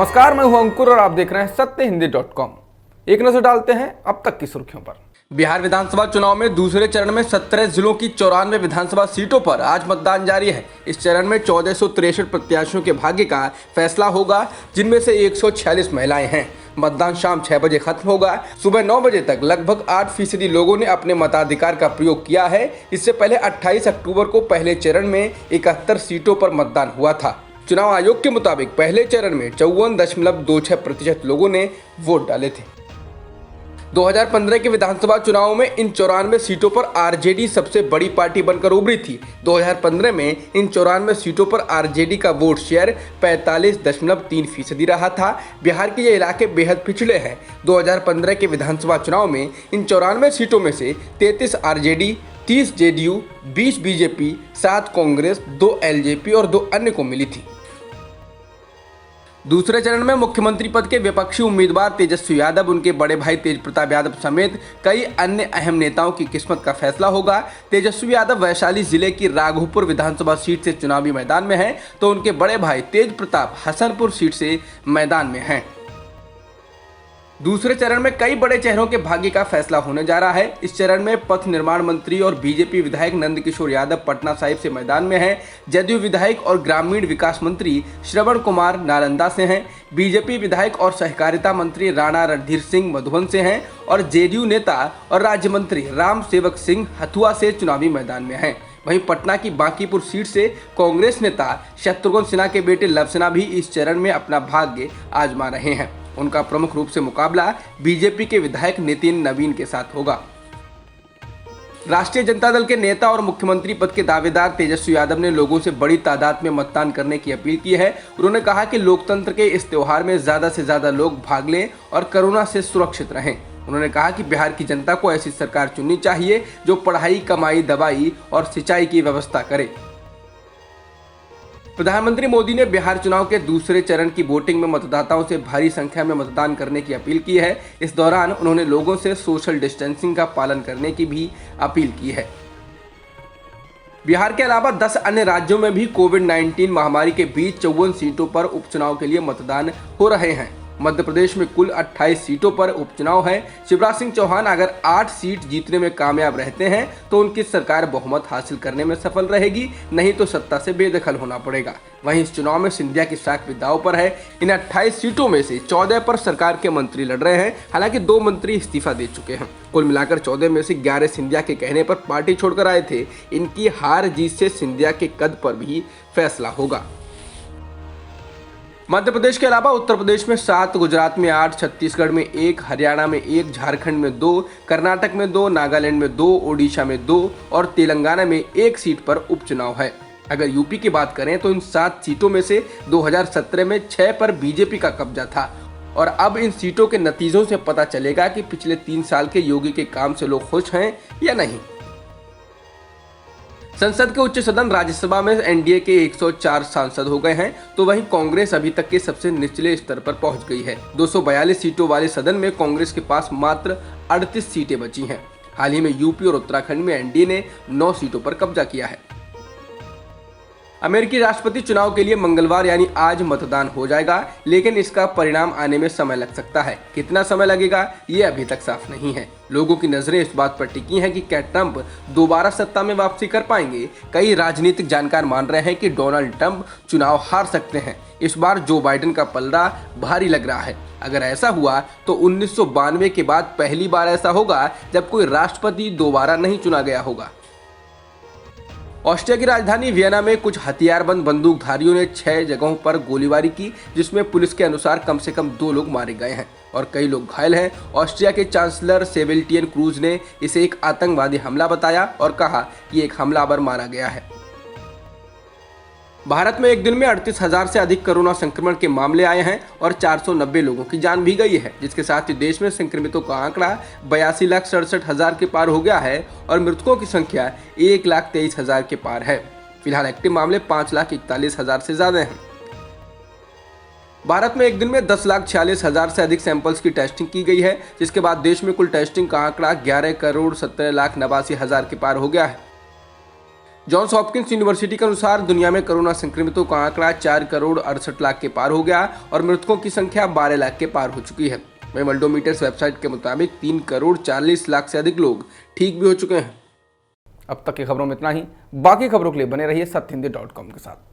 नमस्कार, मैं हूं अंकुर और आप देख रहे हैं सत्यहिंदी.com। एक नजर डालते हैं अब तक की सुर्खियों पर। बिहार विधानसभा चुनाव में दूसरे चरण में 17 जिलों की 94 विधानसभा सीटों पर आज मतदान जारी है। इस चरण में 1463 प्रत्याशियों के भाग्य का फैसला होगा, जिनमें से 146 महिलाएं हैं। मतदान शाम 6 बजे खत्म होगा। सुबह 9 बजे तक लगभग 8% लोगों ने अपने मताधिकार का प्रयोग किया है। इससे पहले 28 अक्टूबर को पहले चरण में 71 सीटों पर मतदान हुआ था। चुनाव आयोग के मुताबिक पहले चरण में 54.26% लोगों ने वोट डाले थे। 2015 के विधानसभा चुनाव में इन 94 सीटों पर आरजेडी सबसे बड़ी पार्टी बनकर उभरी थी। 2015 में इन 94 सीटों पर आरजेडी का वोट शेयर 45.3% रहा था। बिहार के ये इलाके बेहद पिछड़े हैं। 2015 के विधानसभा चुनाव में इन 94 सीटों में से 33 RJD, 30 JDU, 20 BJP, 7 Congress, 2 LJP और 2 अन्य को मिली थी। दूसरे चरण में मुख्यमंत्री पद के विपक्षी उम्मीदवार तेजस्वी यादव, उनके बड़े भाई तेज प्रताप यादव समेत कई अन्य अहम नेताओं की किस्मत का फैसला होगा। तेजस्वी यादव वैशाली जिले की राघोपुर विधानसभा सीट से चुनावी मैदान में हैं, तो उनके बड़े भाई तेज प्रताप हसनपुर सीट से मैदान में हैं। दूसरे चरण में कई बड़े चेहरों के भाग्य का फैसला होने जा रहा है। इस चरण में पथ निर्माण मंत्री और बीजेपी विधायक नंदकिशोर यादव पटना साहिब से मैदान में हैं। जदयू विधायक और ग्रामीण विकास मंत्री श्रवण कुमार नालंदा से हैं। बीजेपी विधायक और सहकारिता मंत्री राणा रणधीर सिंह मधुबन से हैं और जेडीयू नेता और राज्य मंत्री राम सेवक सिंह हथुआ से चुनावी मैदान में हैं। वहीं पटना की बांकीपुर सीट से कांग्रेस नेता शत्रुघ्न सिन्हा के बेटे लव सिन्हा भी इस चरण में अपना भाग्य आजमा रहे हैं। उनका प्रमुख रूप से मुकाबला बीजेपी के विधायक नितिन नवीन के साथ होगा। राष्ट्रीय जनता दल के नेता और मुख्यमंत्री पद के दावेदार तेजस्वी यादव ने लोगों से बड़ी तादाद में मतदान करने की अपील की है। उन्होंने कहा कि लोकतंत्र के इस त्योहार में ज्यादा से ज्यादा लोग भाग लें और कोरोना से सुरक्षित रहें। उन्होंने कहा कि बिहार की जनता को ऐसी सरकार चुननी चाहिए जो पढ़ाई, कमाई, दवाई और सिंचाई की व्यवस्था करे। प्रधानमंत्री मोदी ने बिहार चुनाव के दूसरे चरण की वोटिंग में मतदाताओं से भारी संख्या में मतदान करने की अपील की है। इस दौरान उन्होंने लोगों से सोशल डिस्टेंसिंग का पालन करने की भी अपील की है। बिहार के अलावा 10 अन्य राज्यों में भी कोविड-19 महामारी के बीच 54 सीटों पर उपचुनाव के लिए मतदान हो रहे हैं। मध्य प्रदेश में कुल 28 सीटों पर उपचुनाव है। शिवराज सिंह चौहान अगर 8 सीट जीतने में कामयाब रहते हैं तो उनकी सरकार बहुमत हासिल करने में सफल रहेगी, नहीं तो सत्ता से बेदखल होना पड़ेगा। वहीं इस चुनाव में सिंधिया की साख भी दांव पर है। इन 28 सीटों में से 14 पर सरकार के मंत्री लड़ रहे हैं। हालांकि 2 मंत्री इस्तीफा दे चुके हैं। कुल मिलाकर 14 में से 11 सिंधिया के कहने पर पार्टी छोड़कर आए थे। इनकी हार जीत से सिंधिया के कद पर भी फैसला होगा। मध्य प्रदेश के अलावा उत्तर प्रदेश में 7, गुजरात में 8, छत्तीसगढ़ में 1, हरियाणा में 1, झारखंड में 2, कर्नाटक में 2, नागालैंड में 2, ओडिशा में 2 और तेलंगाना में 1 सीट पर उपचुनाव है। अगर यूपी की बात करें तो इन 7 सीटों में से 2017 में 6 पर बीजेपी का कब्जा था और अब इन सीटों के नतीजों से पता चलेगा कि पिछले 3 साल के योगी के काम से लोग खुश हैं या नहीं। संसद के उच्च सदन राज्यसभा में एनडीए के 104 सांसद हो गए हैं, तो वहीं कांग्रेस अभी तक के सबसे निचले स्तर पर पहुंच गई है। 242 सीटों वाले सदन में कांग्रेस के पास मात्र 38 सीटें बची हैं। हाल ही में यूपी और उत्तराखंड में एनडीए ने 9 सीटों पर कब्जा किया है। अमेरिकी राष्ट्रपति चुनाव के लिए मंगलवार यानी आज मतदान हो जाएगा, लेकिन इसका परिणाम आने में समय लग सकता है। कितना समय लगेगा ये अभी तक साफ नहीं है। लोगों की नजरें इस बात पर टिकी हैं कि क्या ट्रंप दोबारा सत्ता में वापसी कर पाएंगे। कई राजनीतिक जानकार मान रहे हैं कि डोनाल्ड ट्रंप चुनाव हार सकते हैं। इस बार जो बाइडेन का पलड़ा भारी लग रहा है। अगर ऐसा हुआ तो 1992 के बाद पहली बार ऐसा होगा जब कोई राष्ट्रपति दोबारा नहीं चुना गया होगा। ऑस्ट्रिया की राजधानी वियना में कुछ हथियारबंद बंदूकधारियों ने 6 जगहों पर गोलीबारी की, जिसमें पुलिस के अनुसार कम से कम 2 लोग मारे गए हैं और कई लोग घायल हैं। ऑस्ट्रिया के चांसलर सेबेस्टियन क्रूज ने इसे एक आतंकवादी हमला बताया और कहा कि एक हमलावर मारा गया है। भारत में एक दिन में 38,000 से अधिक कोरोना संक्रमण के मामले आए हैं और 490 लोगों की जान भी गई है, जिसके साथ ही देश में संक्रमितों का आंकड़ा 82,67,000 के पार हो गया है और मृतकों की संख्या 1,23,000 के पार है। फिलहाल एक्टिव मामले 5,41,000 से ज्यादा हैं। भारत में एक दिन में 10,46,000 से अधिक सैंपल्स की टेस्टिंग की गई है, जिसके बाद देश में कुल टेस्टिंग का आंकड़ा 11,17,89,000 के पार हो गया है। जॉन्स हॉपकिंस यूनिवर्सिटी के अनुसार दुनिया में कोरोना संक्रमितों का आंकड़ा 4 करोड़ 68 लाख के पार हो गया और मृतकों की संख्या 12 लाख के पार हो चुकी है। वहीं वर्ल्डोमीटर्स वेबसाइट के मुताबिक 3 करोड़ 40 लाख से अधिक लोग ठीक भी हो चुके हैं। अब तक की खबरों में इतना ही। बाकी खबरों के लिए बने रहिए सत्यहिंदी.com के साथ।